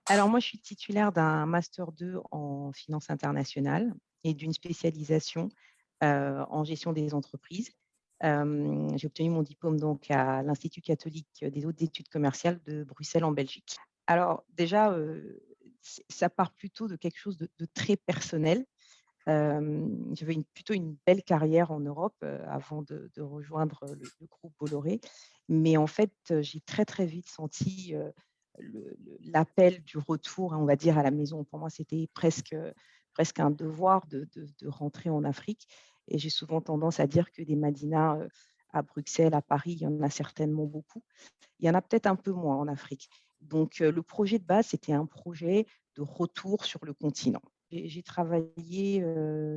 Alors moi, je suis titulaire d'un master 2 en finance internationale et d'une spécialisation, en gestion des entreprises. J'ai obtenu mon diplôme donc à l'Institut catholique des hautes études commerciales de Bruxelles en Belgique. Alors déjà, ça part plutôt de quelque chose de très personnel. J'avais plutôt une belle carrière en Europe, avant de rejoindre le groupe Bolloré. Mais en fait, j'ai très, très vite senti, l'appel du retour, hein, on va dire, à la maison. Pour moi, c'était presque un devoir de rentrer en Afrique et j'ai souvent tendance à dire que des Madinas, à Bruxelles, à Paris, il y en a certainement beaucoup. Il y en a peut-être un peu moins en Afrique. Donc, le projet de base, c'était un projet de retour sur le continent. J'ai travaillé,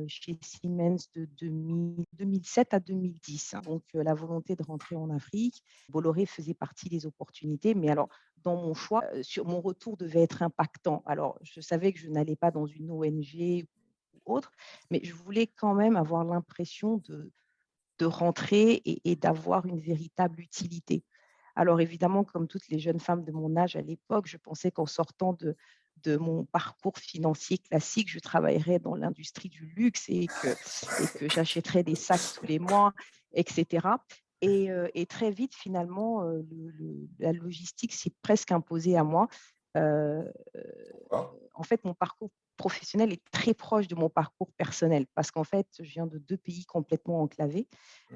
chez Siemens de 2007 à 2010, hein. Donc, la volonté de rentrer en Afrique, Bolloré faisait partie des opportunités. Mais alors, dans mon choix, sur mon retour devait être impactant. Alors, je savais que je n'allais pas dans une ONG ou autre, mais je voulais quand même avoir l'impression de rentrer et d'avoir une véritable utilité. Alors évidemment, comme toutes les jeunes femmes de mon âge à l'époque, je pensais qu'en sortant de mon parcours financier classique, je travaillerais dans l'industrie du luxe et que j'achèterais des sacs tous les mois, etc. Et très vite, finalement, la logistique s'est presque imposée à moi. Euh, Pourquoi? En fait, mon parcours professionnel est très proche de mon parcours personnel parce qu'en fait, je viens de deux pays complètement enclavés.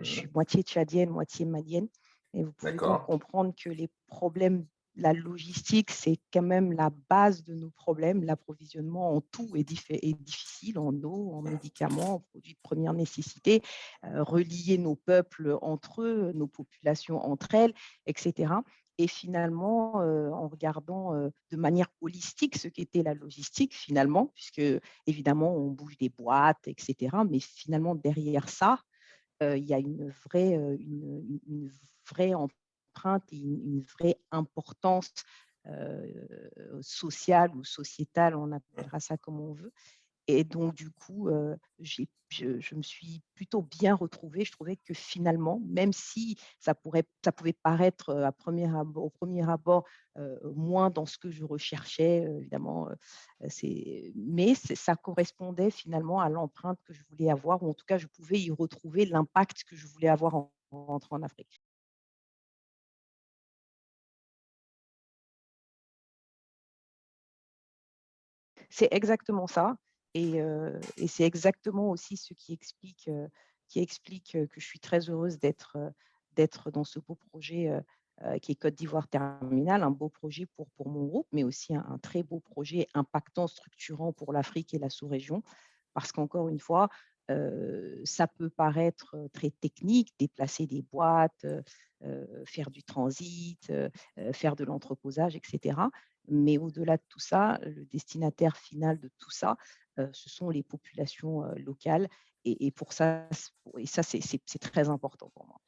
Je suis Mhm. moitié tchadienne, moitié malienne. Et vous pouvez donc D'accord. comprendre que les problèmes, la logistique, c'est quand même la base de nos problèmes. L'approvisionnement en tout est difficile, en eau, en médicaments, en produits de première nécessité, relier nos peuples entre eux, nos populations entre elles, etc. Et finalement, en regardant de manière holistique ce qu'était la logistique, finalement, puisque évidemment, on bouge des boîtes, etc. Mais finalement, derrière ça, il y a une vraie empreinte et une vraie importance sociale ou sociétale, on appellera ça comme on veut. Et donc, du coup, je me suis plutôt bien retrouvée. Je trouvais que finalement, même si ça pouvait paraître au premier abord moins dans ce que je recherchais, évidemment, ça correspondait finalement à l'empreinte que je voulais avoir, ou en tout cas, je pouvais y retrouver l'impact que je voulais avoir en rentrant en Afrique. C'est exactement ça et c'est exactement aussi ce qui explique, que je suis très heureuse d'être dans ce beau projet, qui est Côte d'Ivoire Terminal, un beau projet pour mon groupe, mais aussi un très beau projet impactant, structurant pour l'Afrique et la sous-région. Parce qu'encore une fois, ça peut paraître, très technique, déplacer des boîtes, faire du transit, faire de l'entreposage, etc. Mais au-delà de tout ça, le destinataire final de tout ça, ce sont les populations, locales et pour ça, et ça, c'est très important pour moi.